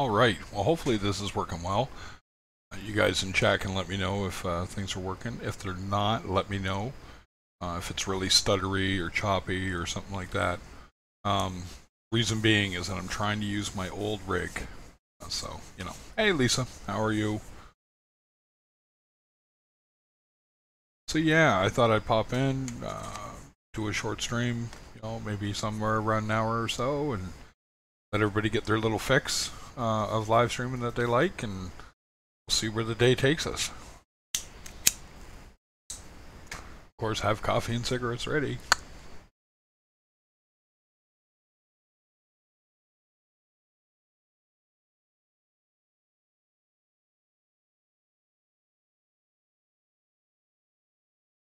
Alright, well hopefully this is working well. You guys in chat can let me know if things are working. If they're not, let me know. If it's really stuttery or choppy or something like that. Reason being is that I'm trying to use my old rig. So, you know. Hey Lisa, how are you? So yeah, I thought I'd pop in, do a short stream, you know, maybe somewhere around an hour or so, and let everybody get their little fix of live streaming that they like, and we'll see where the day takes us. Of course, have coffee and cigarettes ready.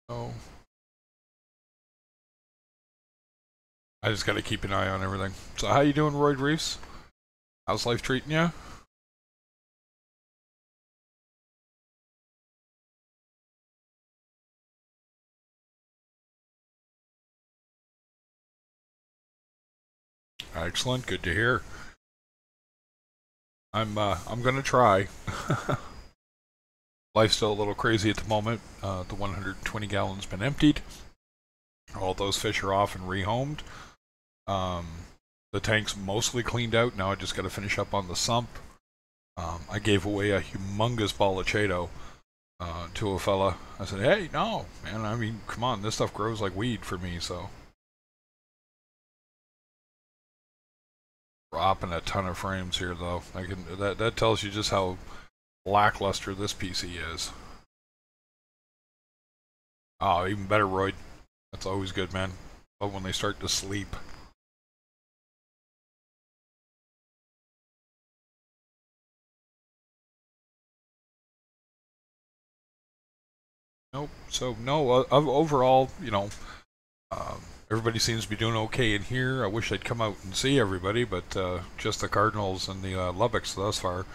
So I just got to keep an eye on everything. So how you doing, Royd Reefs? How's life treating you? Excellent, good to hear. I'm gonna try. Life's still a little crazy at the moment. The 120 gallons been emptied. All those fish are off and rehomed. The tank's mostly cleaned out. Now I just got to finish up on the sump. I gave away a humongous ball of Chato to a fella. I said, hey, no, man, I mean, come on, this stuff grows like weed for me, so. Dropping a ton of frames here, though. That tells you just how lackluster this PC is. Oh, even better, Royd. That's always good, man. But when they start to sleep. Nope. So, no, overall, you know, everybody seems to be doing okay in here. I wish I'd come out and see everybody, but just the Cardinals and the Lubbocks thus far.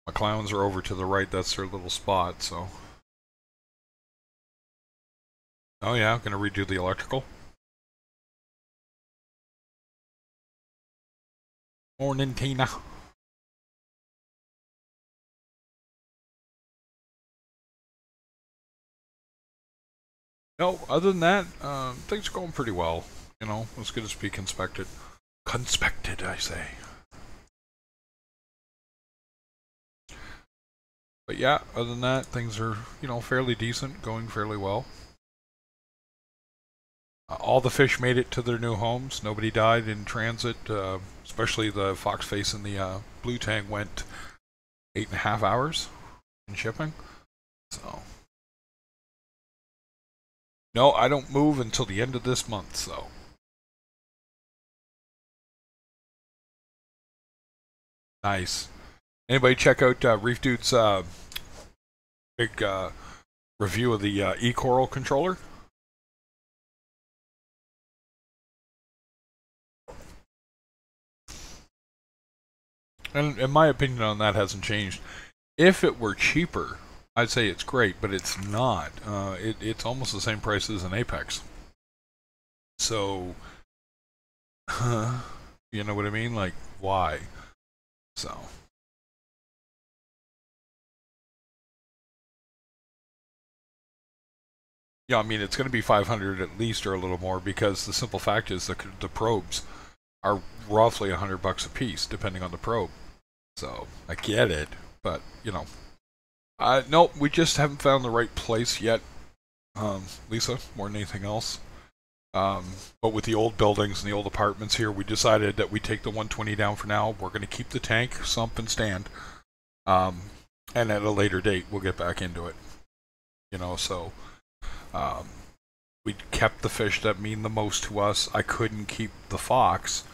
My clowns are over to the right. That's their little spot, so. Oh yeah, gonna redo the electrical. Morning, Tina. No, other than that, things are going pretty well. You know, as good as be conspected. Conspected, I say. But yeah, other than that, things are, you know, fairly decent, going fairly well. All the fish made it to their new homes. Nobody died in transit, especially the fox face and the blue tang went 8.5 hours in shipping. So. No, I don't move until the end of this month, so. Nice. Anybody check out Reef Dude's big review of the e-coral controller? And my opinion on that hasn't changed. If it were cheaper, I'd say it's great, but it's not. It's almost the same price as an Apex. So, you know what I mean? Like, why? So. Yeah, I mean, it's going to be 500 at least or a little more because the simple fact is the probes are roughly $100 a piece, depending on the probe. So, I get it, but, you know. No, we just haven't found the right place yet, Lisa, more than anything else. But with the old buildings and the old apartments here, we decided that we take the 120 down for now. We're going to keep the tank, sump, and stand. And at a later date, we'll get back into it. You know, so we kept the fish that mean the most to us. I couldn't keep the fox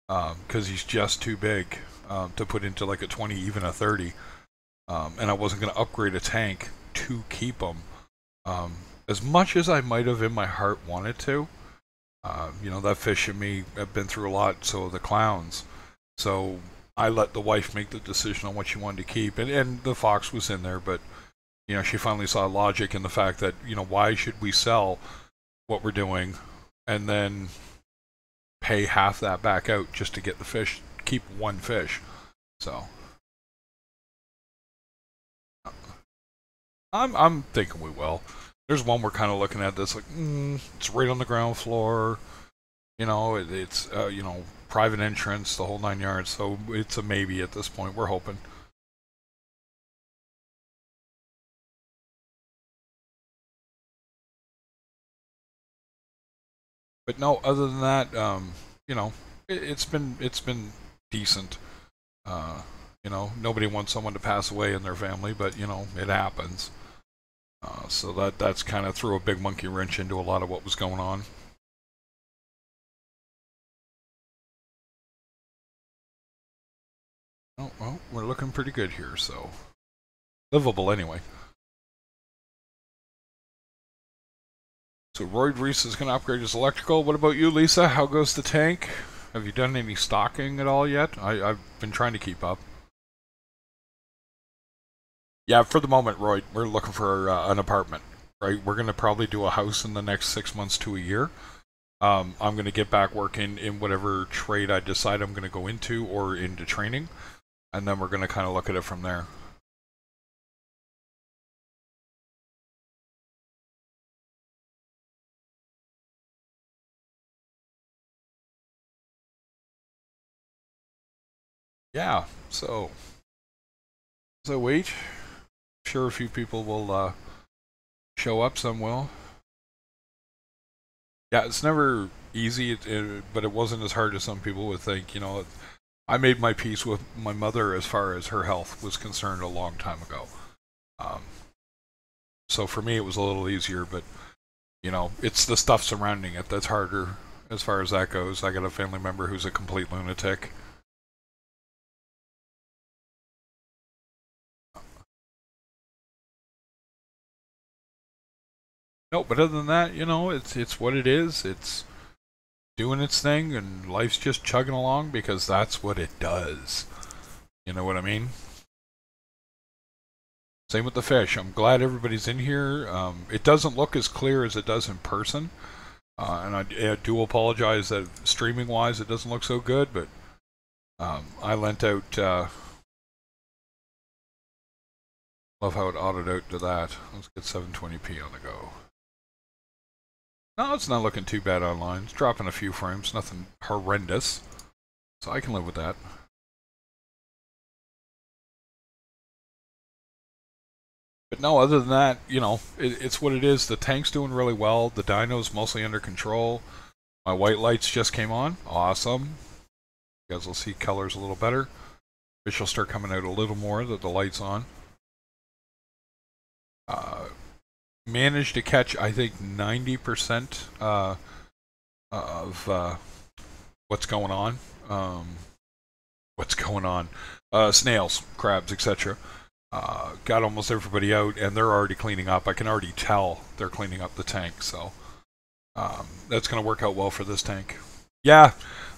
because he's just too big to put into like a 20, even a 30. And I wasn't going to upgrade a tank to keep him. As much as I might have in my heart wanted to. You know, that fish and me have been through a lot, so the clowns. So I let the wife make the decision on what she wanted to keep. And the fox was in there, but, you know, she finally saw logic in the fact that, you know, why should we sell what we're doing and then pay half that back out just to get the fish, keep one fish. So, I'm thinking we will. There's one we're kind of looking at that's like, it's right on the ground floor. You know, it's you know, private entrance, the whole 9 yards. So it's a maybe at this point. We're hoping. But no, other than that, you know, it's been decent. Uh, you know, nobody wants someone to pass away in their family, but you know, it happens. So that's kind of threw a big monkey wrench into a lot of what was going on. Oh well, we're looking pretty good here, so livable anyway. So Roy Reese is going to upgrade his electrical. What about you, Lisa? How goes the tank? Have you done any stocking at all yet? I've been trying to keep up. Yeah, for the moment, Roy, we're looking for an apartment. Right, we're going to probably do a house in the next 6 months to a year. I'm going to get back working in whatever trade I decide I'm going to go into or into training, and then we're going to kind of look at it from there. Yeah, so wait. Sure, a few people will show up. Some will. Yeah, it's never easy, but it wasn't as hard as some people would think. You know, I made my peace with my mother as far as her health was concerned a long time ago. Um, so for me, it was a little easier, but you know, it's the stuff surrounding it that's harder as far as that goes. I got a family member who's a complete lunatic. No, but other than that, you know, it's what it is. It's doing its thing, and life's just chugging along because that's what it does. You know what I mean? Same with the fish. I'm glad everybody's in here. It doesn't look as clear as it does in person, and I do apologize that streaming-wise it doesn't look so good, but I lent out. Love how it autoed out to that. Let's get 720p on the go. No, it's not looking too bad online. It's dropping a few frames, nothing horrendous, so I can live with that. But no, other than that, you know, it's what it is. The tank's doing really well. The dyno's mostly under control. My white lights just came on. Awesome. You guys will see colors a little better. Fish will start coming out a little more that the light's on. Managed to catch, I think, 90% of what's going on. Snails, crabs, etc. Got almost everybody out, and they're already cleaning up. I can already tell they're cleaning up the tank, so that's going to work out well for this tank. Yeah,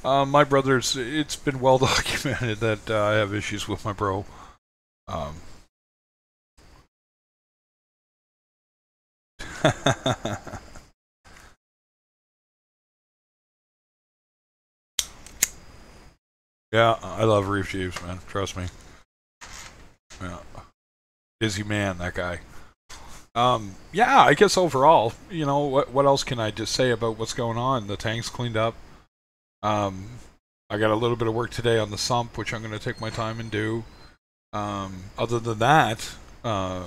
my brothers, it's been well documented that I have issues with my bro. Yeah, I love Reef Jeeves, man. Trust me. Yeah. Busy man, that guy. Yeah, I guess overall, you know, what else can I just say about what's going on? The tank's cleaned up. I got a little bit of work today on the sump, which I'm going to take my time and do. Other than that, I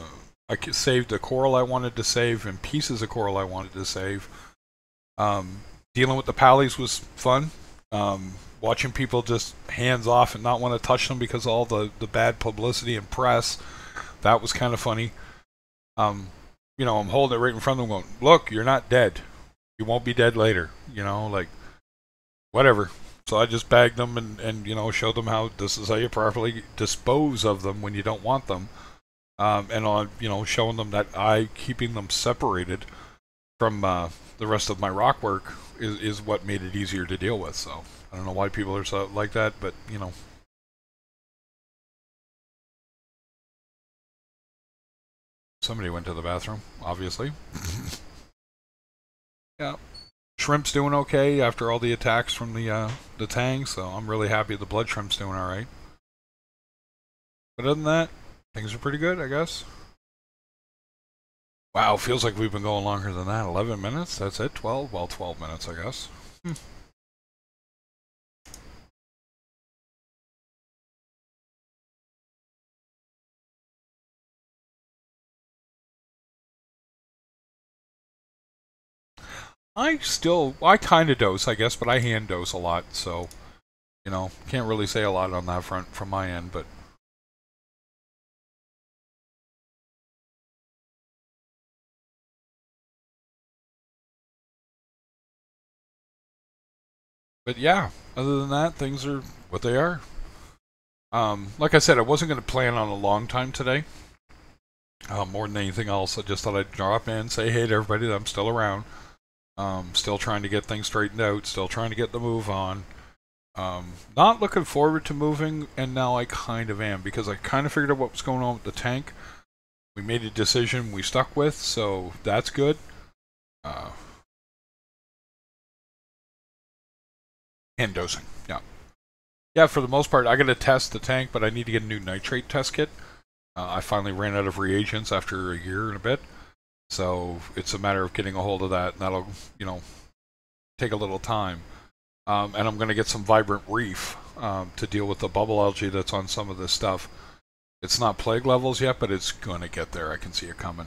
saved the coral I wanted to save and pieces of coral I wanted to save. Dealing with the pallies was fun. Watching people just hands off and not want to touch them because of all the bad publicity and press, that was kind of funny. You know, I'm holding it right in front of them going, look, you're not dead. You won't be dead later. You know, like, whatever. So I just bagged them and you know, showed them how this is how you properly dispose of them when you don't want them. And on, you know, showing them that keeping them separated from the rest of my rock work is what made it easier to deal with. So I don't know why people are so like that, but you know. Somebody went to the bathroom, obviously. Yeah. Shrimp's doing okay after all the attacks from the tang, so I'm really happy the blood shrimp's doing alright. But other than that, things are pretty good, I guess. Wow, feels like we've been going longer than that. 11 minutes? That's it? 12? Well, 12 minutes, I guess. I kind of dose, I guess, but I hand dose a lot, so, can't really say a lot on that front from my end, but. But yeah, other than that, things are what they are. Like I said, I wasn't going to plan on a long time today. More than anything else, I just thought I'd drop in, say hey to everybody that I'm still around. Still trying to get things straightened out, still trying to get the move on. Not looking forward to moving, and now I kind of am, because I kind of figured out what was going on with the tank. We made a decision we stuck with, so that's good. And dosing, yeah. Yeah, for the most part, I got to test the tank, but I need to get a new nitrate test kit. I finally ran out of reagents after a year and a bit, so it's a matter of getting a hold of that, and that'll, take a little time. And I'm going to get some vibrant reef to deal with the bubble algae that's on some of this stuff. It's not plague levels yet, but it's going to get there. I can see it coming.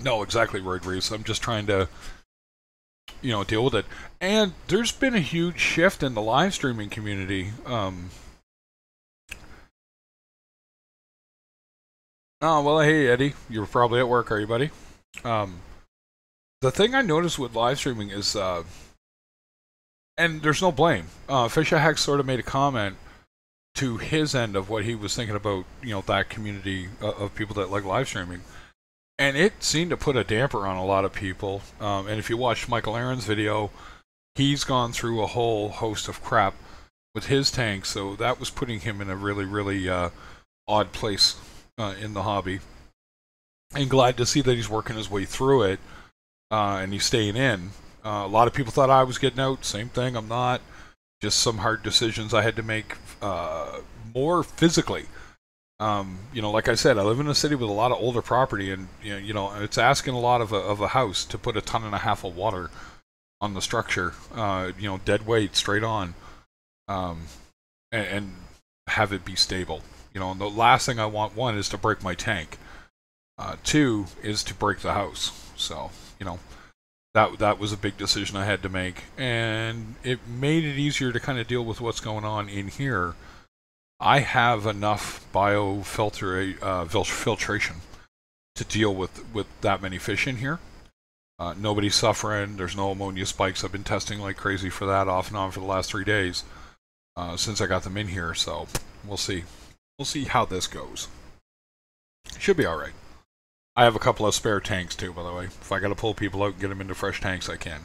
No, exactly, Royd Reeves. I'm just trying to, deal with it. And there's been a huge shift in the live streaming community. Oh, well, hey, Eddie. You're probably at work, are you, buddy? The thing I noticed with live streaming is, and there's no blame. Fisher Hack sort of made a comment to his end of what he was thinking about, that community of people that like live streaming. And it seemed to put a damper on a lot of people. And if you watched Michael Aaron's video, he's gone through a whole host of crap with his tank, so that was putting him in a really, really odd place in the hobby. And glad to see that he's working his way through it, and he's staying in. A lot of people thought I was getting out. Same thing, I'm not. Just some hard decisions I had to make more physically. Like I said, I live in a city with a lot of older property, and it's asking a lot of a house to put 1.5 tons of water on the structure. Dead weight, straight on, and have it be stable. And the last thing I want, one, is to break my tank. Two is to break the house. So that was a big decision I had to make, and it made it easier to kind of deal with what's going on in here. I have enough filtration to deal with that many fish in here. Nobody's suffering. There's no ammonia spikes. I've been testing like crazy for that off and on for the last 3 days since I got them in here. So we'll see. We'll see how this goes. Should be all right. I have a couple of spare tanks too, by the way. If I got to pull people out and get them into fresh tanks, I can.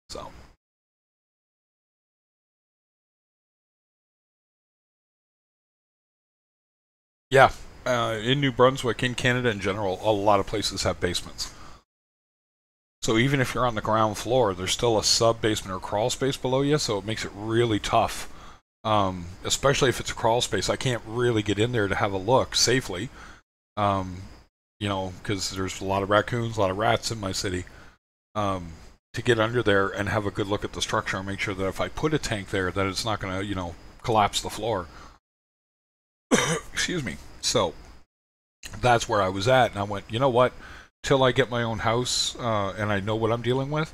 So. Yeah, in New Brunswick, in Canada in general, a lot of places have basements. So even if you're on the ground floor, there's still a sub-basement or crawl space below you, so it makes it really tough. Especially if it's a crawl space, I can't really get in there to have a look safely. Because there's a lot of raccoons, a lot of rats in my city. To get under there and have a good look at the structure and make sure that if I put a tank there, that it's not going to, collapse the floor. Excuse me. So that's where I was at, and I went, you know what? Till I get my own house and I know what I'm dealing with,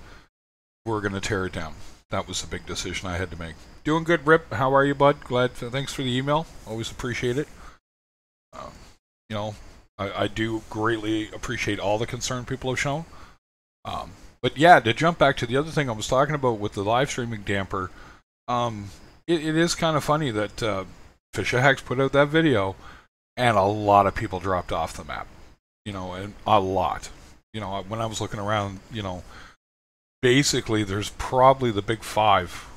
we're going to tear it down. That was a big decision I had to make. Doing good, Rip. How are you, bud? Thanks for the email. Always appreciate it. I do greatly appreciate all the concern people have shown. But yeah, to jump back to the other thing I was talking about with the live streaming damper, it is kind of funny that Fisher Hacks put out that video, and a lot of people dropped off the map. And a lot. When I was looking around, basically there's probably the big 5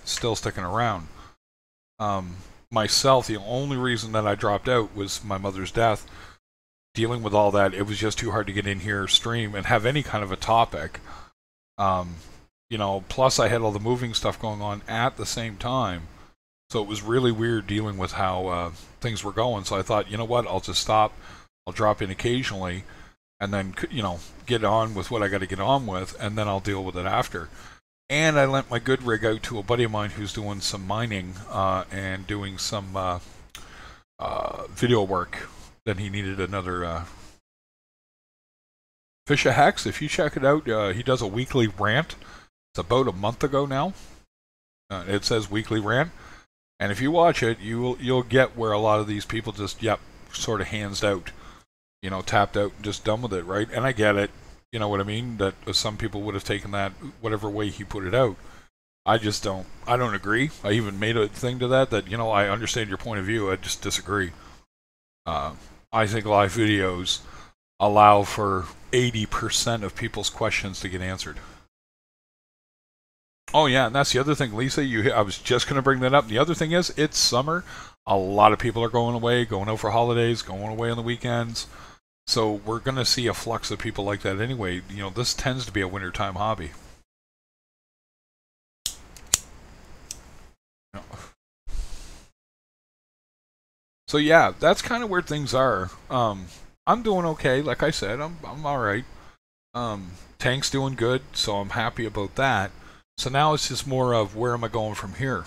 still sticking around. Myself, the only reason that I dropped out was my mother's death. Dealing with all that, it was just too hard to get in here, stream, and have any kind of a topic. Plus I had all the moving stuff going on at the same time. So it was really weird dealing with how things were going. So I thought, you know what, I'll just stop. I'll drop in occasionally, and then get on with what I got to get on with, and then I'll deal with it after. And I lent my good rig out to a buddy of mine who's doing some mining and doing some video work. Then he needed another Fish of Hex. If you check it out, he does a weekly rant. It's about a month ago now. It says weekly rant, and if you watch it, you'll get where a lot of these people just sort of hands out, tapped out and just done with it, right? And I get it. You know what I mean? That some people would have taken that whatever way he put it out. I just don't. I don't agree. I even made a thing to that I understand your point of view. I just disagree. I think live videos allow for 80% of people's questions to get answered. Oh yeah, and that's the other thing, Lisa. I was just going to bring that up. The other thing is, it's summer. A lot of people are going away, going out for holidays, going away on the weekends. So we're going to see a flux of people like that anyway. This tends to be a wintertime hobby. So yeah, that's kind of where things are. I'm doing okay. Like I said, I'm all right. Tank's doing good, so I'm happy about that. So now it's just more of where am I going from here?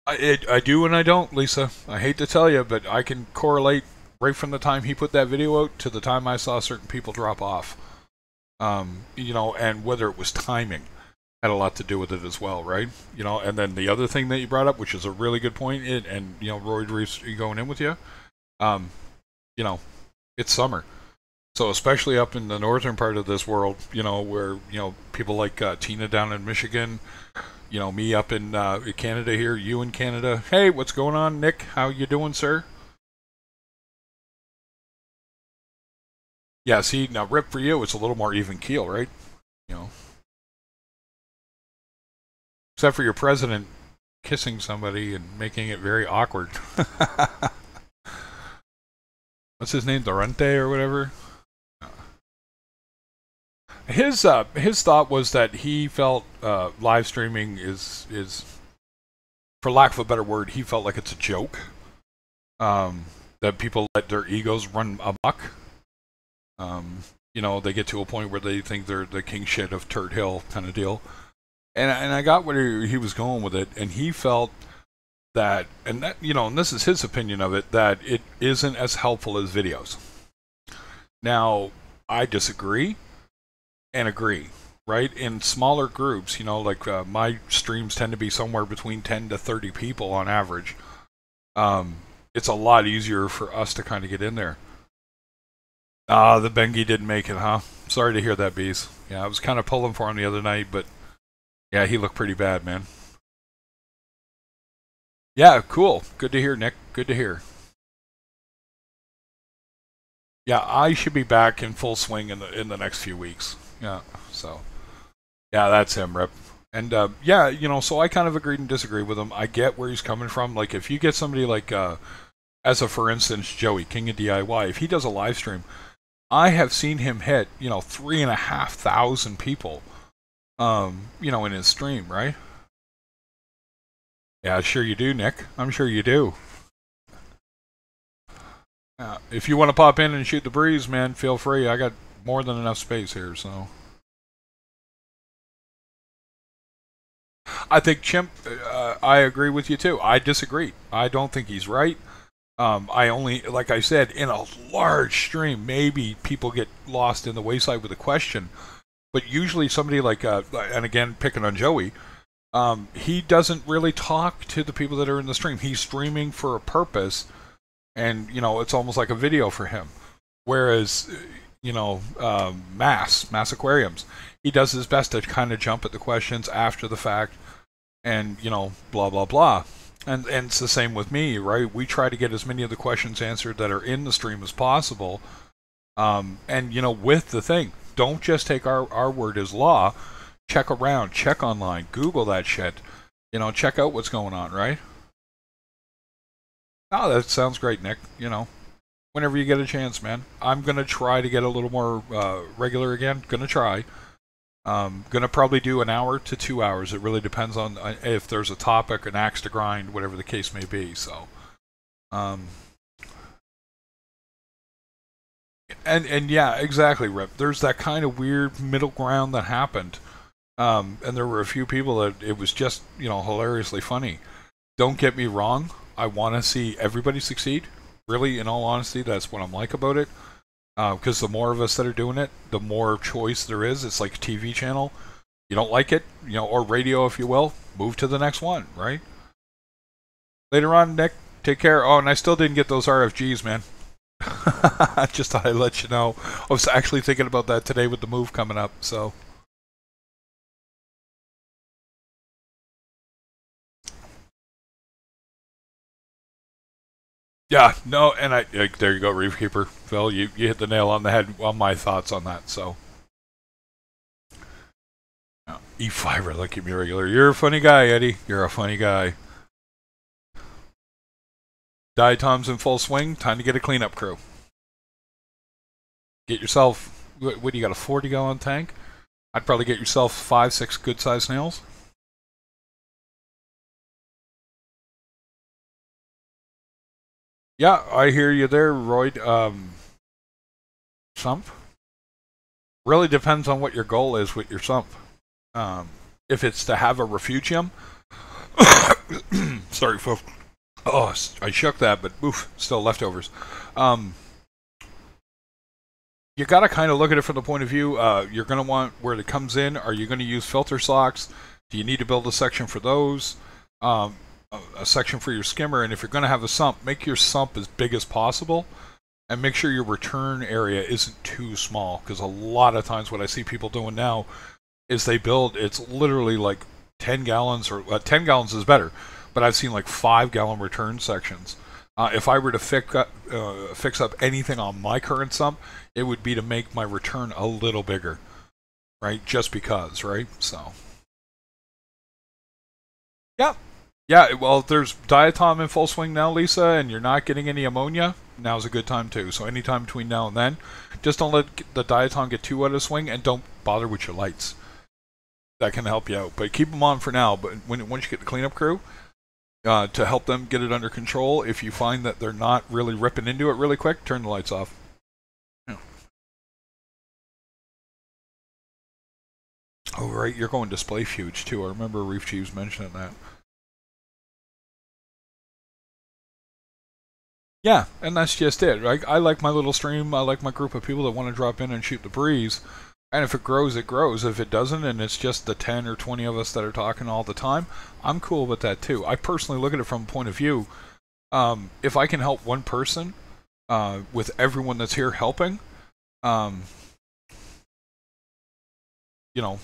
I do and I don't, Lisa. I hate to tell you, but I can correlate right from the time he put that video out to the time I saw certain people drop off. And whether it was timing had a lot to do with it as well, right? And then the other thing that you brought up, which is a really good point, Roy Reef's going in with you. It's summer. So especially up in the northern part of this world, where, people like Tina down in Michigan, me up in Canada here, you in Canada. Hey, what's going on, Nick? How you doing, sir? Yeah, see, now Rip, for you, it's a little more even keel, right? Except for your president kissing somebody and making it very awkward. What's his name, Durante or whatever? His thought was that he felt live streaming is, for lack of a better word, he felt like it's a joke. That people let their egos run amok. They get to a point where they think they're the king shit of Turd Hill kind of deal. And I got where he was going with it, and he felt that, and this is his opinion of it, that it isn't as helpful as videos. Now, I disagree and agree, right? In smaller groups, like my streams tend to be somewhere between 10 to 30 people on average. It's a lot easier for us to kind of get in there. The Bengi didn't make it, huh? Sorry to hear that, Bees. Yeah, I was kind of pulling for him the other night, but yeah, he looked pretty bad, man. Yeah, cool. Good to hear, Nick. Good to hear. Yeah, I should be back in full swing in the next few weeks. Yeah, so yeah, that's him, Rip. And so I kind of agreed and disagreed with him. I get where he's coming from. Like, if you get somebody like, as a for instance, Joey, King of DIY, if he does a live stream, I have seen him hit 3,500 people, in his stream, right? Yeah, sure you do, Nick. I'm sure you do. If you want to pop in and shoot the breeze, man, feel free. I got more than enough space here, so. I think Chimp, I agree with you too. I disagree. I don't think he's right. I only, like I said, in a large stream, maybe people get lost in the wayside with a question. But usually somebody like, and again, picking on Joey, he doesn't really talk to the people that are in the stream. He's streaming for a purpose, and, it's almost like a video for him. Whereas, Mass Aquariums, he does his best to kind of jump at the questions after the fact, and, blah, blah, blah. And it's the same with me, right? We try to get as many of the questions answered that are in the stream as possible. And, with the thing, don't just take our word as law. Check around, check online, Google that shit. Check out what's going on, right? Oh, that sounds great, Nick. Whenever you get a chance, man. I'm going to try to get a little more regular again. Going to try. Gonna probably do an hour to 2 hours. It really depends on if there's a topic, an axe to grind, whatever the case may be. So, and yeah, exactly, Rip. There's that kind of weird middle ground that happened. And there were a few people that it was just, hilariously funny. Don't get me wrong. I want to see everybody succeed. Really, in all honesty, that's what I'm like about it. Because the more of us that are doing it, the more choice there is. It's like a TV channel. You don't like it, or radio, if you will, move to the next one, right? Later on, Nick, take care. Oh, and I still didn't get those RFGs, man. Just thought I'd let you know. I was actually thinking about that today with the move coming up, so. Yeah, no, and there you go, Reef Keeper. Phil, you hit the nail on the head on my thoughts on that, so. E5, like you regular. You're a funny guy, Eddie. You're a funny guy. Diatom's in full swing. Time to get a cleanup crew. Get yourself, what do you got, a 40-gallon tank? I'd probably get yourself 5-6 good-sized nails. Yeah, I hear you there, Royd. Sump? Really depends on what your goal is with your sump. If it's to have a refugium, sorry, folks. Oh, I shook that, but oof, still leftovers. You got to kind of look at it from the point of view, you're going to want where it comes in. Are you going to use filter socks? Do you need to build a section for those? A section for your skimmer, and if you're going to have a sump, make your sump as big as possible, and make sure your return area isn't too small, because a lot of times what I see people doing now is they build, it's literally like 10 gallons, or 10 gallons is better, but I've seen like 5-gallon return sections. If I were to fix up anything on my current sump, it would be to make my return a little bigger, right? Just because, right? So, yeah. Yeah, well, there's diatom in full swing now, Lisa, and you're not getting any ammonia. Now's a good time, too. So anytime between now and then, just don't let the diatom get too out of swing, and don't bother with your lights. That can help you out. But keep them on for now. But once you get the cleanup crew, to help them get it under control, if you find that they're not really ripping into it really quick, turn the lights off. Yeah. Oh, right, you're going display fuge, too. I remember Reef Chiefs mentioning that. Yeah, and that's just it. Right? I like my little stream. I like my group of people that want to drop in and shoot the breeze. And if it grows, it grows. If it doesn't, and it's just the 10 or 20 of us that are talking all the time, I'm cool with that too. I personally look at it from a point of view, if I can help one person with everyone that's here helping, you know,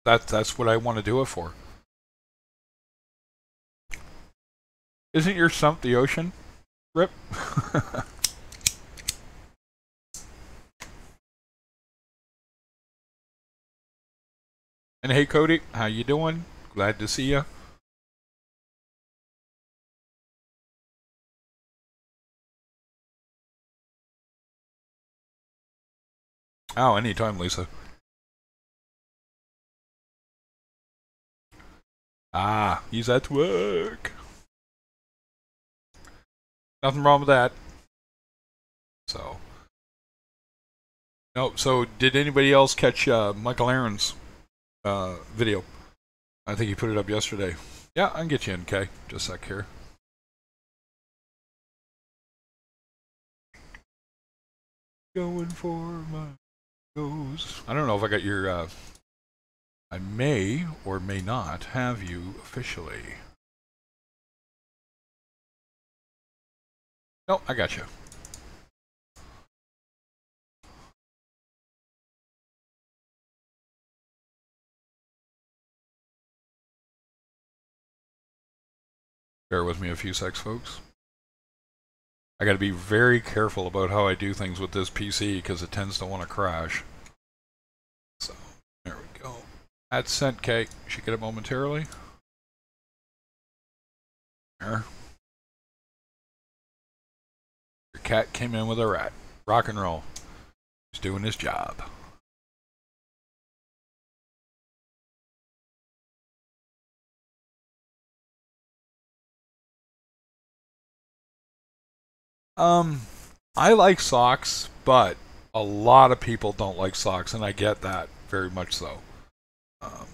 that's what I want to do it for. Isn't your sump the ocean? Rip. And hey, Cody, how you doing? Glad to see you. Oh, anytime, Lisa. Ah, he's at work. Nothing wrong with that. So, no. So, did anybody else catch Michael Aaron's video? I think he put it up yesterday. Yeah, I can get you in, Kay. Just a sec here. Going for my goes. I don't know if I got your. I may or may not have you officially. No, I got you. Bear with me a few secs, folks. I got to be very careful about how I do things with this PC because it tends to want to crash. So, there we go. That's sent, Kate. Should get it momentarily. There. Your cat came in with a rat. Rock and roll. He's doing his job. I like socks, but a lot of people don't like socks, and I get that very much so. Um,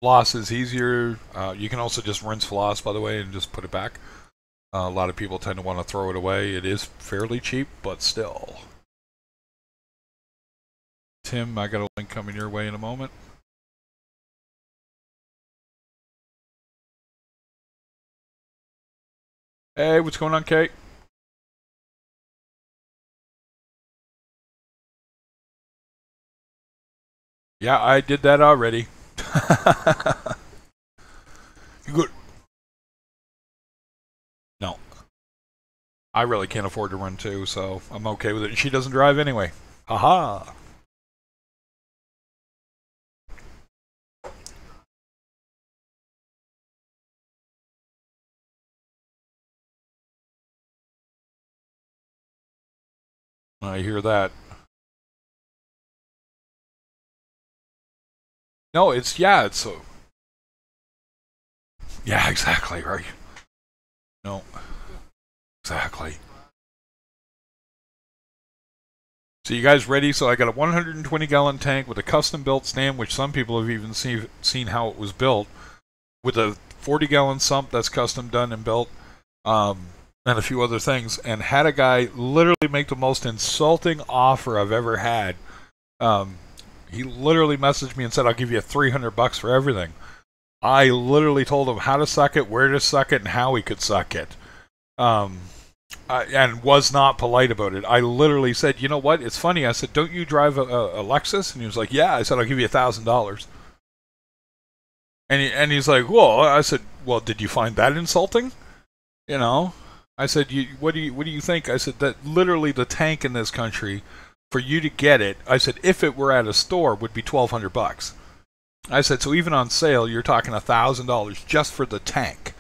Floss is easier. You can also just rinse floss, by the way, and just put it back. A lot of people tend to want to throw it away. It is fairly cheap, but still. Tim, I got a link coming your way in a moment. Hey, what's going on, Kate? Yeah, I did that already. You good? No. I really can't afford to run two, so I'm okay with it. And she doesn't drive anyway. Haha. I hear that. No, it's yeah, exactly right. No, exactly. So you guys ready? So I got a 120-gallon tank with a custom-built stand, which some people have even seen how it was built, with a 40-gallon sump that's custom done and built, and a few other things. And had a guy literally make the most insulting offer I've ever had. He literally messaged me and said, "I'll give you $300 for everything." I literally told him how to suck it, where to suck it, and how he could suck it. And was not polite about it. I literally said, "You know what? It's funny." I said, "Don't you drive a Lexus?" And he was like, "Yeah." I said, "I'll give you $1,000." And he's like, "Well," I said, "Well, did you find that insulting?" You know, I said, what do you think?" I said that literally the tank in this country, for you to get it, I said, if it were at a store, would be $1,200. I said, so even on sale, you're talking $1,000 just for the tank.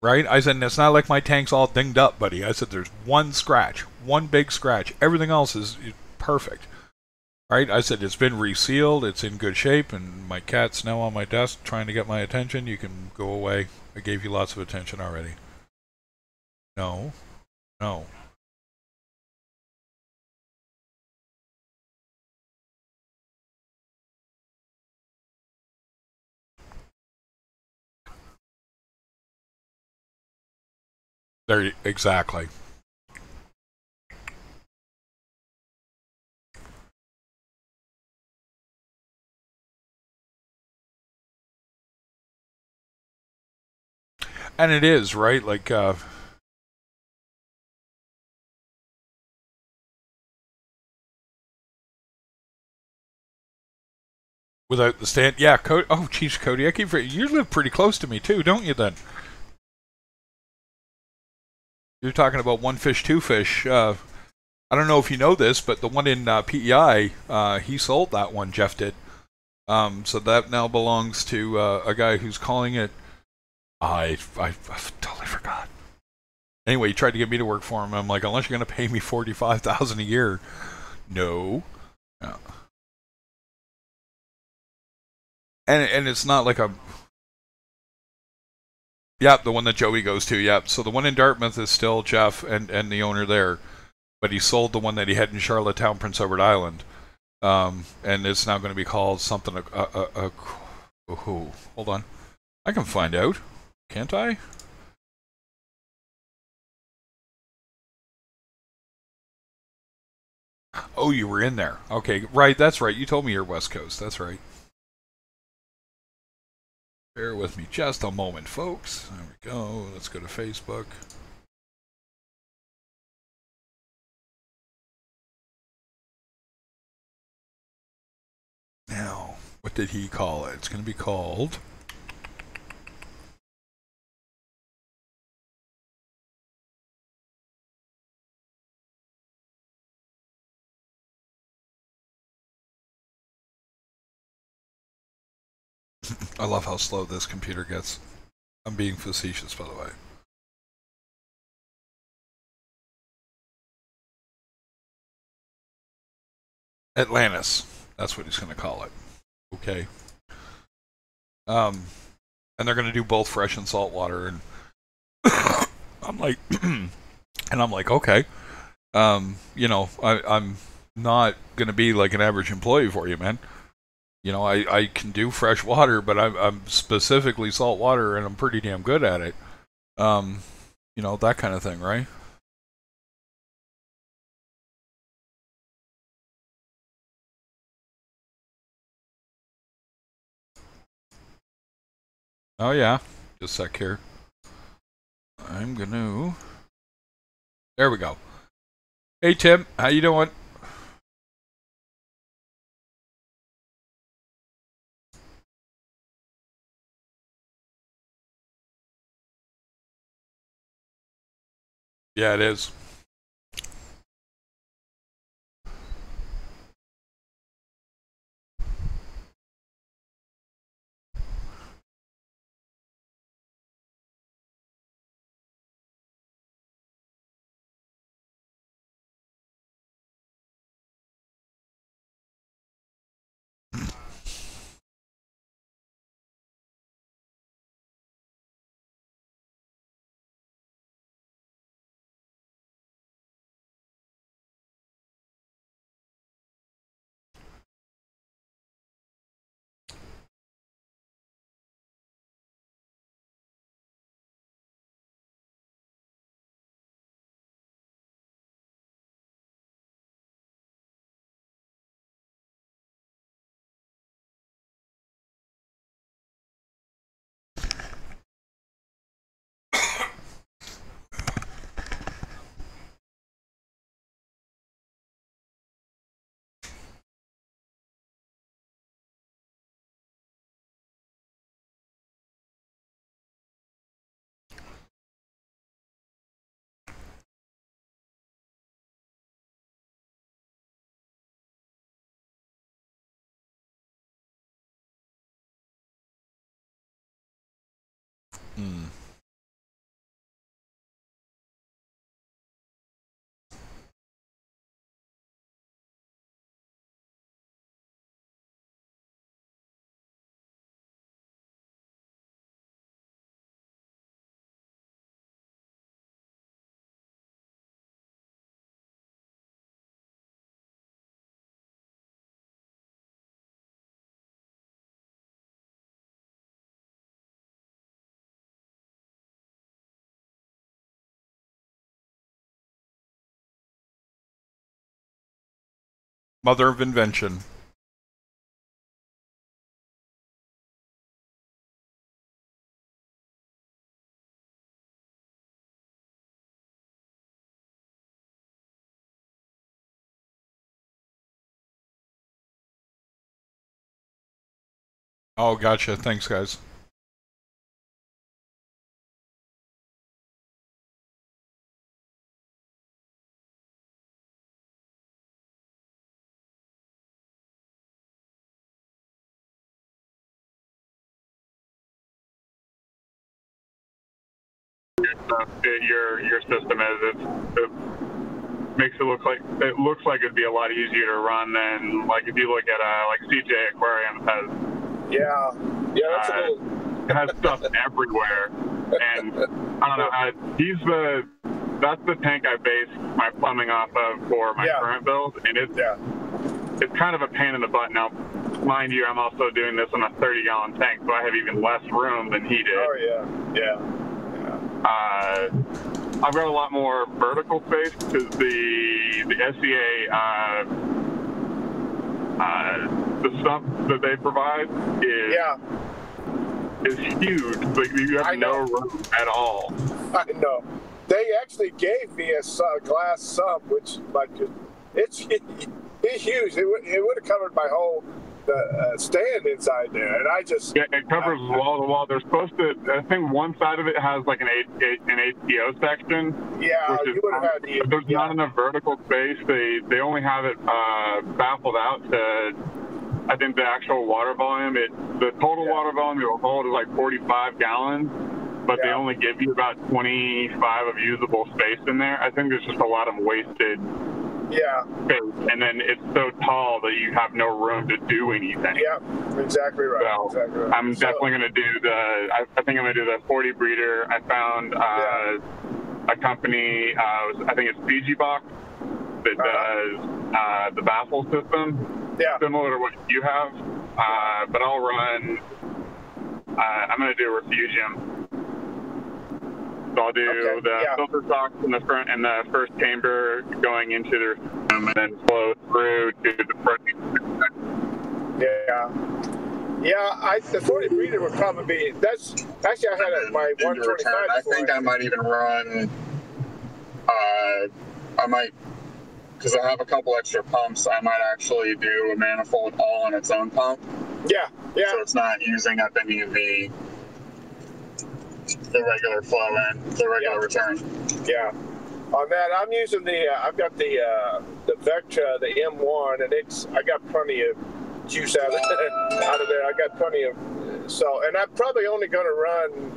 Right? I said, and it's not like my tank's all dinged up, buddy. I said, there's one scratch, one big scratch. Everything else is perfect. Right? I said, it's been resealed, it's in good shape, and my cat's now on my desk trying to get my attention. You can go away. I gave you lots of attention already. No. No. There, exactly. And it is, right? Like, without the stand. Yeah, Cody. Oh, geez, Cody, I keep you live pretty close to me too, don't you? Then you're talking about one fish, two fish. I don't know if you know this, but the one in PEI, he sold that one. Jeff did. So that now belongs to a guy who's calling it. I totally forgot. Anyway, he tried to get me to work for him. I'm like, unless you're going to pay me $45,000 a year, no. Yeah. And it's not like a. Yep, the one that Joey goes to. Yep. So the one in Dartmouth is still Jeff and the owner there, but he sold the one that he had in Charlottetown, Prince Edward Island, and it's now going to be called something. Oh, hold on, I can find out, can't I? Oh, you were in there. Okay, right. That's right. You told me you're West Coast. That's right. Bear with me just a moment, folks. There we go. Let's go to Facebook. Now, what did he call it? It's going to be called. I love how slow this computer gets. I'm being facetious, by the way. Atlantis. That's what he's going to call it. Okay. Um, and they're going to do both fresh and salt water. And I'm like, and I'm like, okay, you know, I'm not going to be like an average employee for you, man. You know, I can do fresh water, but I'm specifically salt water, and I'm pretty damn good at it. You know, that kind of thing, right? Oh yeah, just a sec here. I'm gonna. There we go. Hey Tim, how you doing? Yeah, it is. Hmm. Mother of invention. Oh, gotcha. Thanks, guys. Your system is it makes it looks like it'd be a lot easier to run than like if you look at like CJ Aquarium has that's a little... has stuff everywhere, and I don't know. That's the tank I base my plumbing off of for my current build, and it's kind of a pain in the butt. Now, mind you, I'm also doing this on a 30-gallon tank, so I have even less room than he did. Oh yeah. I've got a lot more vertical space because the SCA the sump that they provide is huge. Like you have no room at all. I know. They actually gave me a glass sump, which it's huge. It would have covered my whole stand inside there, and I just it covers wall to wall. They're supposed to. I think one side of it has like an HPO section. Yeah, you would have had the. There's not enough vertical space. They only have it baffled out to. I think the actual water volume. The total water volume it'll hold is like 45 gallons, but they only give you about 25 of usable space in there. I think there's just a lot of wasted space, and then it's so tall that you have no room to do anything. Yeah, exactly right. So exactly right. I'm definitely going to do I think I'm going to do the 40 breeder. I found a company, I think it's Fiji Box, that does the baffle system, similar to what you have, but I'll run, I'm going to do a refugium. So I'll do the filter socks in the front and the first chamber going into the room, and then flow through to the front. The 40 breeder would probably be, that's, actually I had my 125 I think I might even run, I might, because I have a couple extra pumps, I might actually do a manifold all on its own pump. Yeah. So it's not using up any of the regular flow and the regular return. Yeah. On that, I'm using I've got the Vectra, the M1, and I got plenty of juice out of there. I got plenty of, and I'm probably only going to run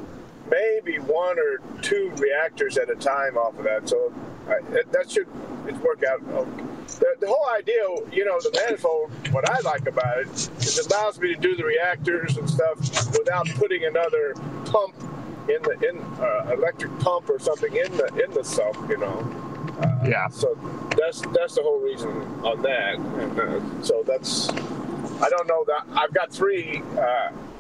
maybe 1 or 2 reactors at a time off of that. So that should work out. The whole idea, the manifold, what I like about it is it allows me to do the reactors and stuff without putting another pump in electric pump or something in the sump, So that's the whole reason on that. And so that's, I don't know that I've got 3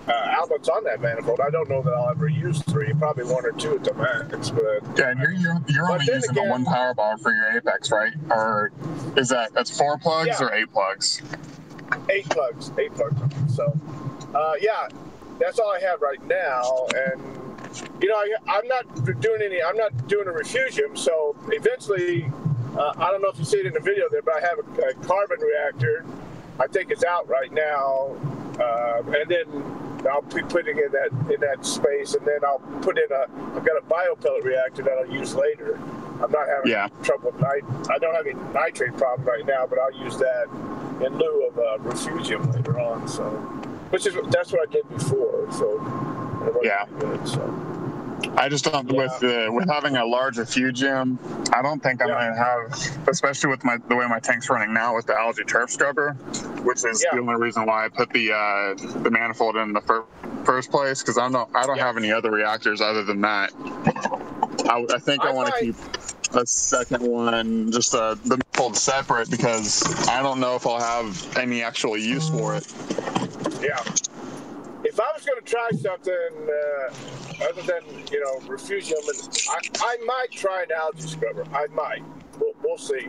outlets on that manifold. I don't know that I'll ever use 3, probably 1 or 2 at the max. But and you're only using the 1 power bar for your Apex, right? Or is that's 4 plugs or 8 plugs? 8 plugs. 8 plugs. So that's all I have right now. And I'm not doing a refugium, so eventually, I don't know if you see it in the video there, but I have a carbon reactor. I think it's out right now, and then I'll be putting in that space, and then I've got a biopellet reactor that I'll use later. I'm not having trouble with I don't have any nitrate problem right now, but I'll use that in lieu of a refugium later on. So, that's what I did before. So. Good, so. I just don't with having a large refugium. I don't think I'm going to have, especially with the way my tank's running now with the algae turf scrubber, which is the only reason why I put the manifold in the first place, because I don't have any other reactors other than that. I think I want to keep a second one, just the manifold separate, because I don't know if I'll have any actual use for it. Yeah. If I was going to try something other than refugium, I might try an algae scrubber. I might. We'll see.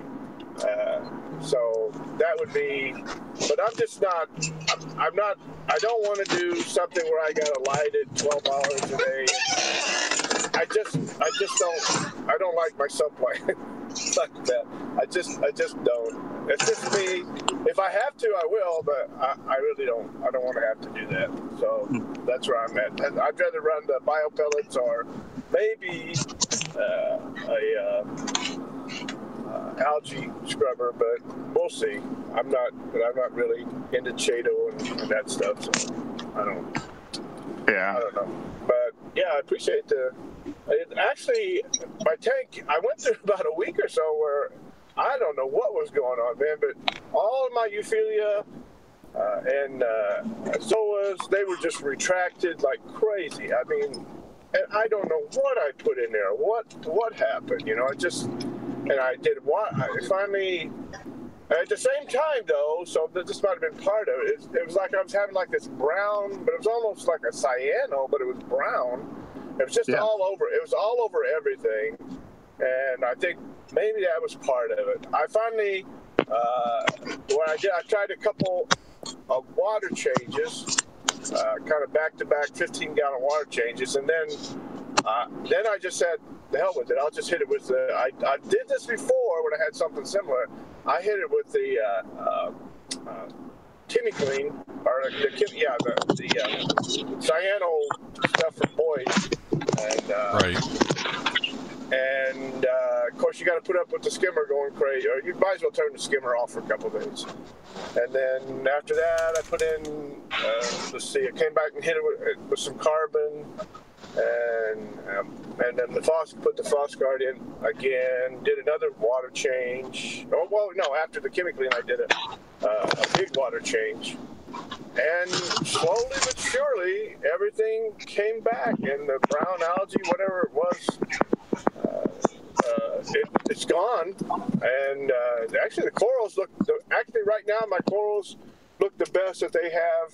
So that would be. But I'm just not. I'm not. I don't want to do something where I got to light it 12 hours a day. I just don't. I don't like my supply like that. I just don't. It's just me. If I have to, I will, but I really don't. I don't want to have to do that. So that's where I'm at. And I'd rather run the biopellets or maybe algae scrubber, but we'll see. I'm not really into Chato and that stuff, so I don't. Yeah. I don't know, but I appreciate actually, my tank. I went through about a week or so where I don't know what was going on, man, but all of my Euphilia and Zoas, they were just retracted like crazy. I mean, and I don't know what I put in there. What happened? And I did what? I finally, at the same time though, so this might have been part of it. It was like I was having like this brown, but it was almost like a cyano, but it was brown. It was just all over. It was all over everything. And I think maybe that was part of it. I finally, what I did, I tried a couple of water changes, kind of back-to-back 15-gallon water changes, and then I just said, the hell with it. I'll just hit it with the. I did this before when I had something similar. I hit it with the Timmy Clean, or the cyano stuff from Boyd, and And of course, you got to put up with the skimmer going crazy, or you might as well turn the skimmer off for a couple of days. And then after that, I put in, let's see, I came back and hit it with some carbon. And then put the frost guard in again. Did another water change. Oh well, no. After the chemical clean, I did a big water change. And slowly but surely, everything came back, and the brown algae, whatever it was, it's gone. And actually, the corals look. Actually, right now, my corals look the best that they have.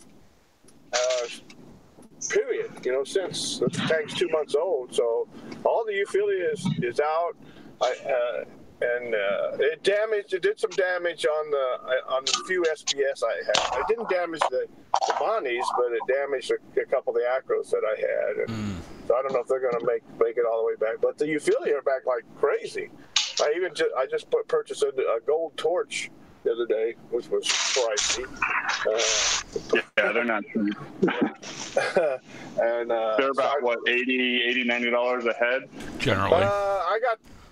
Period. You know, since the tank's 2 months old, so all the euphilia is out. It damaged. It did some damage on the few SBS I had. It didn't damage the Bonnies, but it damaged a couple of the acros that I had. And so I don't know if they're going to make it all the way back. But the euphilia are back like crazy. I just purchased a gold torch the other day, which was pricey. Yeah, they're not cheap. And they're about what, $80, $90 a head generally.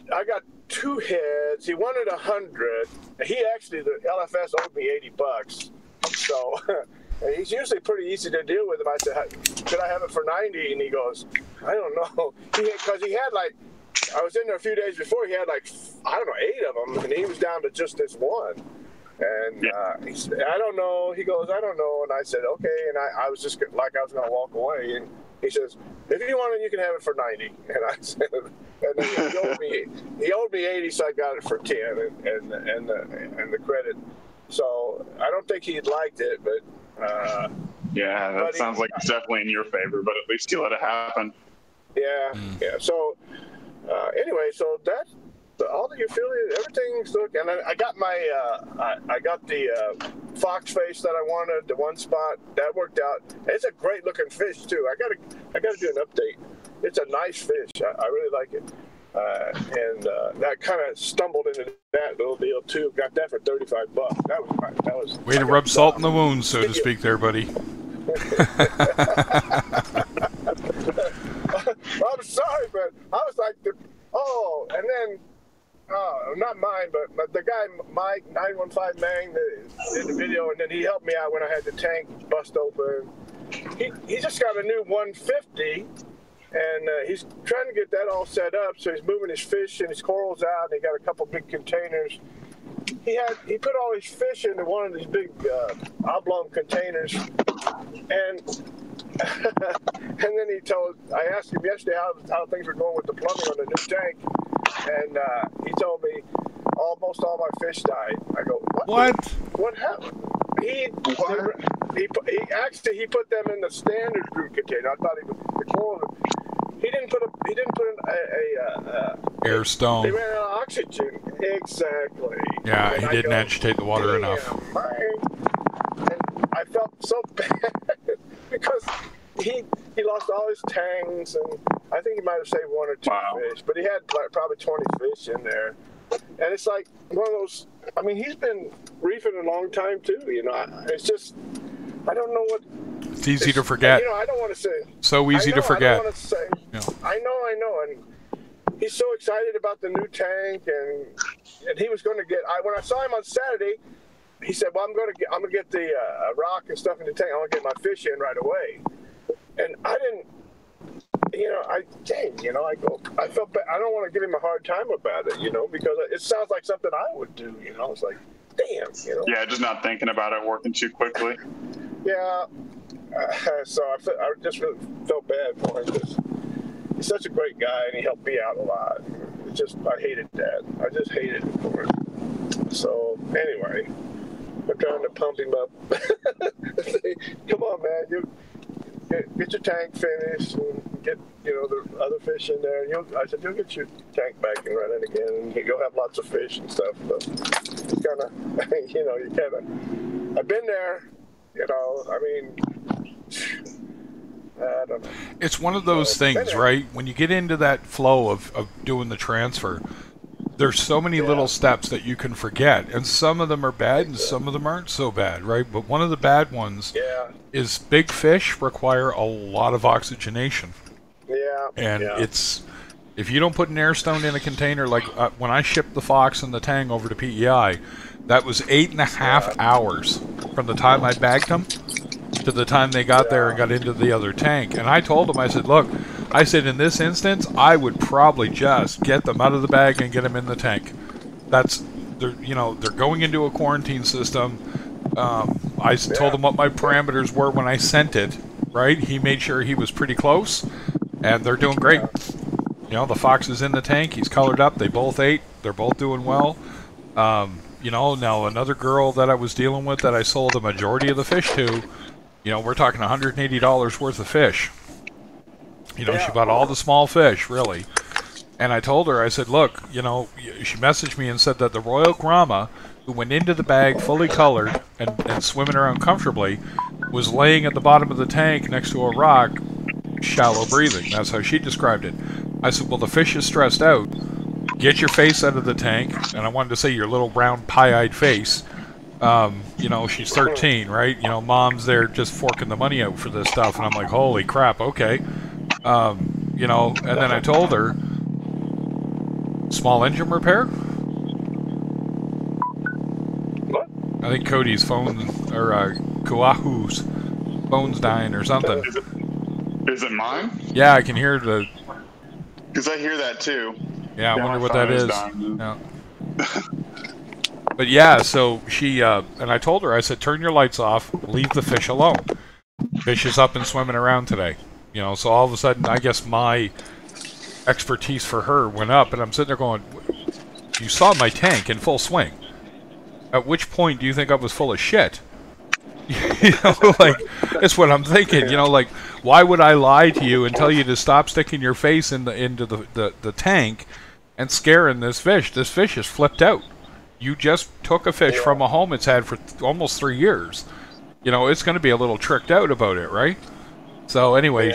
I got 2 heads. He wanted 100. He actually, the LFS owed me $80. So he's usually pretty easy to deal with him. I said, could I have it for 90? And he goes, I don't know. Because he had like, I was in there a few days before, he had like, I don't know, 8 of them, and he was down to just this one. And he said, I don't know. He goes, I don't know. And I said, okay. And I was just like, I was going to walk away. And he says, if you want it, you can have it for 90. And I said, and then he owed me 80, so I got it for 10 and the credit. So I don't think he liked it, but yeah, that sounds like it's definitely in your favor, but at least you let it happen. Yeah, yeah. So anyway, so that's all the euphilia, everything's looking. And I got my I got the fox face that I wanted, the one spot that worked out. It's a great looking fish too. I gotta do an update. It's a nice fish. I really like it. And that kind of stumbled into that little deal too. Got that for $35. That was way to rub salt in the wound, so to speak, there, buddy. Well, I'm sorry, but I was like, and then, not mine, but the guy, Mike, 915 Mang, did the video, and then he helped me out when I had the tank bust open. He just got a new 150, and he's trying to get that all set up, so he's moving his fish and his corals out, and he got a couple big containers. He put all his fish into one of these big oblong containers, and and then I asked him yesterday how things were going with the plumbing on the new tank, and he told me almost all my fish died. I go, what? What happened? He put them in the standard group container. I thought the coral. He didn't put a air stone. They ran out of oxygen. Exactly. Yeah, and he didn't agitate the water enough. And I felt so bad because he lost all his tangs, and I think he might have saved 1 or 2 fish, but he had probably 20 fish in there. And it's like one of those. I mean, he's been reefing a long time too. You know, it's just I don't know what. It's easy to forget. You know, I don't want to say. So easy to forget. I don't want to say. Yeah. I know, and he's so excited about the new tank, and he was going to get. When I saw him on Saturday, he said, "Well, I'm going to get the rock and stuff in the tank. I want to get my fish in right away." And I didn't. You know, I felt bad. I don't want to give him a hard time about it, you know, because it sounds like something I would do, you know. It's like, damn, you know. Yeah, just not thinking about it working too quickly. Yeah. So I just really felt bad for him because he's such a great guy and he helped me out a lot. I hated that. I just hated it for him. So anyway, I'm trying to pump him up. Come on, man, you get your tank finished and get the other fish in there. I said you'll get your tank back and running again, and you'll have lots of fish and stuff. But it's kind of, I've been there. You know, I mean, I don't know. It's one of those things, right? When you get into that flow of doing the transfer, there's so many little steps that you can forget, and some of them are bad and some of them aren't so bad, right? But one of the bad ones is big fish require a lot of oxygenation. Yeah. And it's, if you don't put an air stone in a container, like when I shipped the fox and the tang over to PEI, that was 8.5 hours from the time I bagged them to the time they got there and got into the other tank. And I told them, I said, look, I said, in this instance, I would probably just get them out of the bag and get them in the tank. They're going into a quarantine system. I told him what my parameters were when I sent it, right? He made sure he was pretty close, and they're doing great. You know, the fox is in the tank. He's colored up. They both ate. They're both doing well. You know, now another girl that I was dealing with that I sold the majority of the fish to, you know, we're talking $180 worth of fish. You know, she bought all the small fish, really. And I told her, I said, look, you know, she messaged me and said that the Royal Grama, who went into the bag fully colored and swimming around comfortably, was laying at the bottom of the tank next to a rock, shallow breathing. That's how she described it. I said, well, the fish is stressed out. Get your face out of the tank. And I wanted to say your little round pie-eyed face. You know, she's 13, right? You know, mom's there just forking the money out for this stuff. And I'm like, holy crap, okay. You know, and then I told her, small engine repair? What? I think Cody's phone, or Kuahu's phone's dying or something. Is it mine? Yeah, I can hear the... Because I hear that too. Yeah, I wonder what that is. Yeah. Yeah. But yeah, so she, and I told her, I said, turn your lights off, leave the fish alone. Fish is up and swimming around today. You know, so all of a sudden, I guess my expertise for her went up, and I'm sitting there going, you saw my tank in full swing. At which point do you think I was full of shit? You know, like, that's what I'm thinking. You know, like, why would I lie to you and tell you to stop sticking your face into the tank and scaring this fish? This fish is flipped out. You just took a fish from a home it's had for almost 3 years. You know, it's going to be a little tricked out about it, right? So anyway,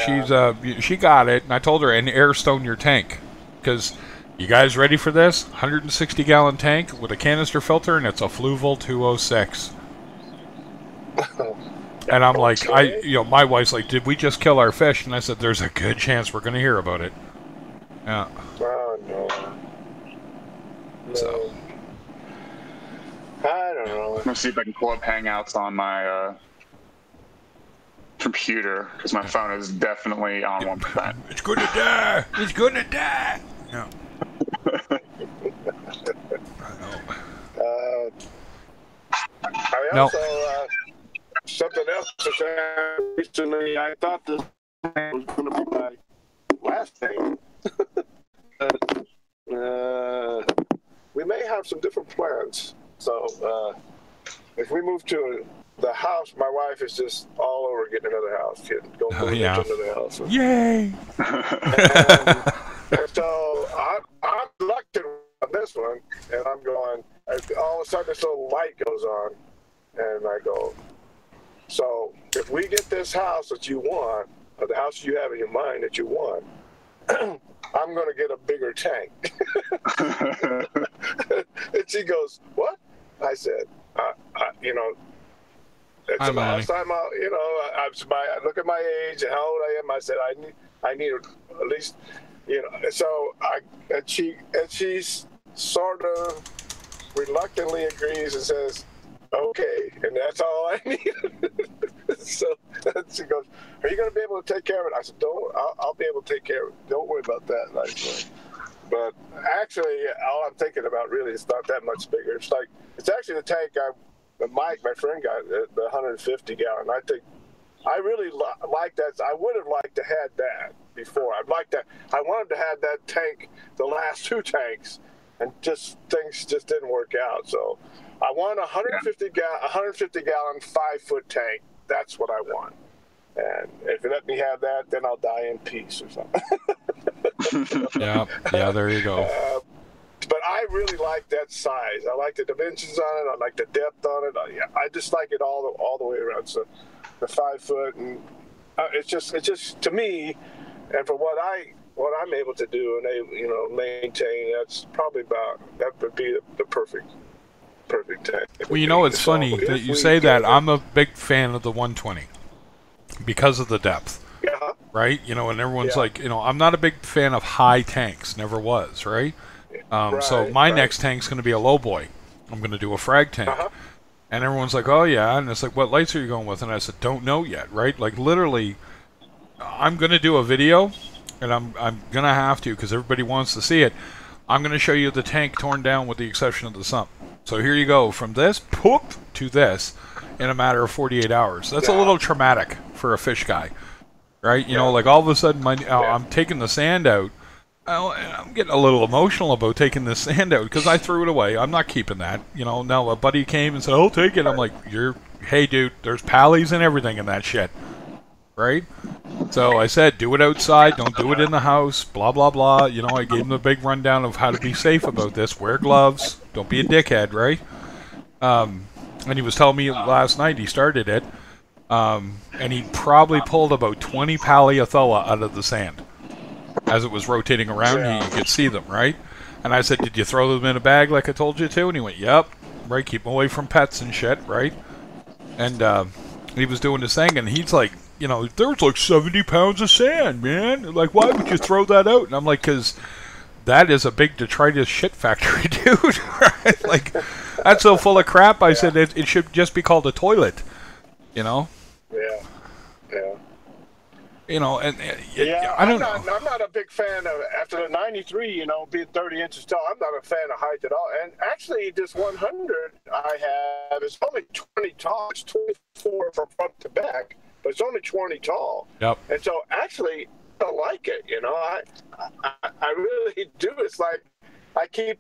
she got it, and I told her, and air stone your tank, because you guys ready for this? 160-gallon tank with a canister filter, and it's a Fluval 206. And I'm like, you know, my wife's like, did we just kill our fish? And I said, there's a good chance we're going to hear about it. Yeah. Oh, no. So. I don't know. I'm going to see if I can pull up Hangouts on my computer, because my phone is definitely on 1%. It's going to die! It's going to die! Yeah. I know. I also, something else to say recently, I thought this was going to be my last thing. We may have some different plans. So, if we move to the house, my wife is just all over getting another house. Going into another house. Yay! And so, I'm reluctant on this one, and I'm going, all of a sudden this little light goes on, and I go, so if we get this house that you want, or the house you have in your mind that you want, I'm going to get a bigger tank. And she goes, what? I said, you know, it's the last time I look at my age and how old I am. I said, I need at least, you know. So she's sort of reluctantly agrees and says, okay, and that's all I need. So she goes, are you going to be able to take care of it? I said, I'll be able to take care of it. Don't worry about that. But actually, all I'm thinking about really is not that much bigger. It's actually the tank Mike, my friend, got, the 150 gallon. I think I really like that. I would have liked to had that before. I wanted to have that tank, the last 2 tanks, and things just didn't work out. So I want a 150 gallon 5-foot tank. That's what I want. And if you let me have that, then I'll die in peace or something. Yeah, there you go. But I really like that size. I like the dimensions on it. I like the depth on it. I just like it all the way around. So the 5-foot, and it's just to me, and for what I'm able to do and maintain, that would be the perfect tank. Well, you know, it's funny that you say that. I'm a big fan of the 120 because of the depth. Yeah. Right? You know, and everyone's like, you know, I'm not a big fan of high tanks. Never was, right? So my next tank's going to be a low boy. I'm going to do a frag tank. And everyone's like, oh, yeah. And it's like, what lights are you going with? And I said, don't know yet, right? Like, literally, I'm going to do a video and I'm gonna have to because everybody wants to see it. I'm gonna show you the tank torn down with the exception of the sump. So here you go, from this poop to this in a matter of 48 hours. That's a little traumatic for a fish guy, right? You know, like all of a sudden I'm taking the sand out. I'm getting a little emotional about taking this sand out because I threw it away. I'm not keeping that. You know, now a buddy came and said, "I'll take it." I'm like, hey dude, there's pallies and everything in that shit, right? So I said, do it outside, don't do it in the house, blah blah blah. You know, I gave him a big rundown of how to be safe about this. Wear gloves, don't be a dickhead, right? And he was telling me last night he started it, and he probably pulled about 20 Paleothoa out of the sand. As it was rotating around, you could see them, right? And I said, did you throw them in a bag like I told you to? And he went, yep. Right, keep them away from pets and shit, right? And he was doing his thing, and he's like, you know, there's like 70 pounds of sand, man. Like, why would you throw that out? And I'm like, because that is a big detritus shit factory, dude. Right? Like, that's so full of crap. I said it should just be called a toilet, you know? Yeah. You know, and I don't know. I'm not a big fan of, after the 93, you know, being 30 inches tall, I'm not a fan of height at all. And actually, this 100 I have is only 20 tall. It's 24 from front to back, but it's only 20 tall. Yep. And so, actually, I like it, you know. I really do. It's like I keep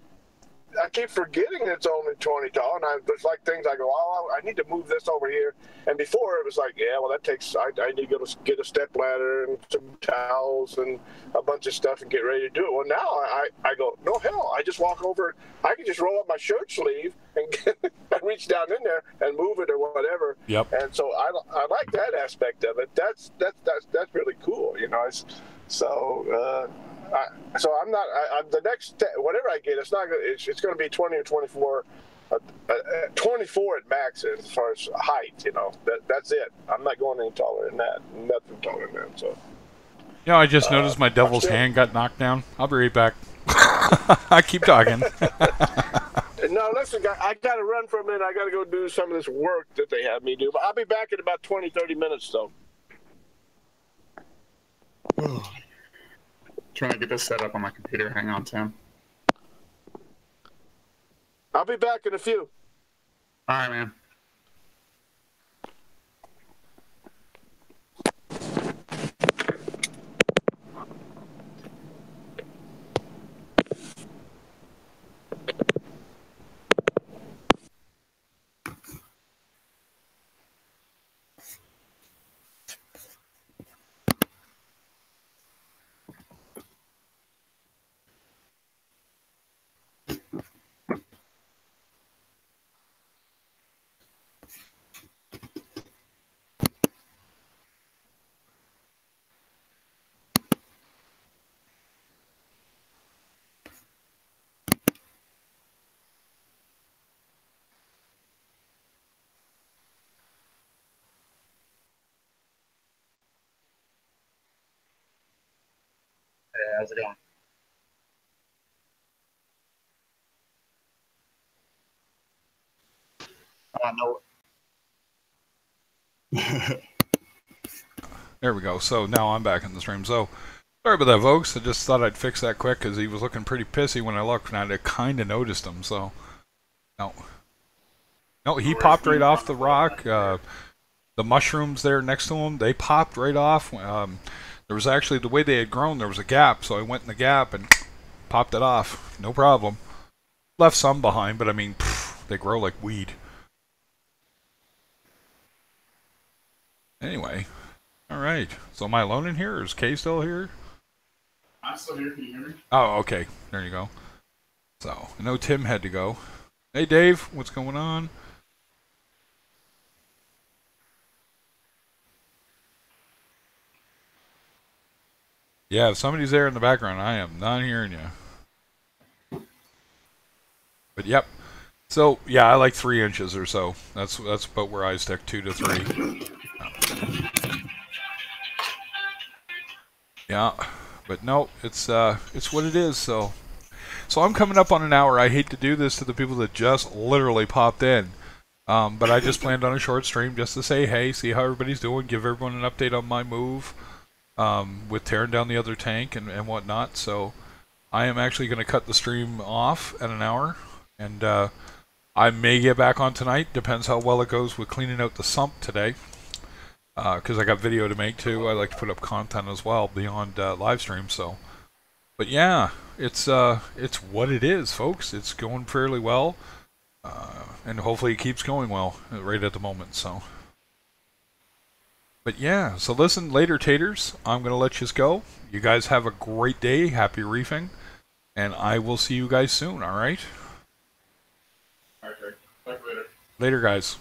forgetting it's only 20 tall, and there's like things I go, oh, I need to move this over here. And before it was like, yeah, well, that takes, I need to go get a step ladder and some towels and a bunch of stuff and get ready to do it. Well, now I go, no, hell, I just walk over, I can just roll up my shirt sleeve and reach down in there and move it or whatever. Yep. And so I like that aspect of it. That's really cool, you know. So I'm not. The next whatever I get, it's not. It's going to be 20 or 24. 24 at max as far as height. You know, that's it. I'm not going any taller than that. Nothing taller than that. So. You know, I just noticed my devil's hand got knocked down. I'll be right back. I keep talking. No, listen, I got to run for a minute. I got to go do some of this work that they have me do. But I'll be back in about 20, 30 minutes, though. Trying to get this set up on my computer. Hang on, Tim. I'll be back in a few. All right, man. Hey, how's it going? No. There we go. So now I'm back in the stream. So sorry about that, folks. I just thought I'd fix that quick because he was looking pretty pissy when I looked, and I kind of noticed him. So no, he popped right off the rock. The mushrooms there next to him, they popped right off. There was actually, the way they had grown, there was a gap, so I went in the gap and popped it off. No problem. Left some behind, but I mean, they grow like weed. Anyway, all right. So am I alone in here, or is Kay still here? I'm still here. Can you hear me? Oh, okay. There you go. So I know Tim had to go. Hey, Dave, what's going on? Yeah, if somebody's there in the background, I am not hearing you. But yep. So yeah, I like 3 inches or so. That's about where I stick, 2 to 3. Yeah, but no, it's what it is. So I'm coming up on an hour. I hate to do this to the people that just literally popped in, but I just planned on a short stream just to say hey, see how everybody's doing, give everyone an update on my move. with tearing down the other tank and whatnot. So I am actually going to cut the stream off at an hour, and I may get back on tonight. Depends how well it goes with cleaning out the sump today, because I got video to make too. I like to put up content as well beyond live stream. So, but yeah, it's what it is, folks. It's going fairly well, and hopefully it keeps going well right at the moment. So. But yeah, so listen, later taters, I'm going to let you go. You guys have a great day, happy reefing, and I will see you guys soon, alright? Alright, talk later. Later, guys.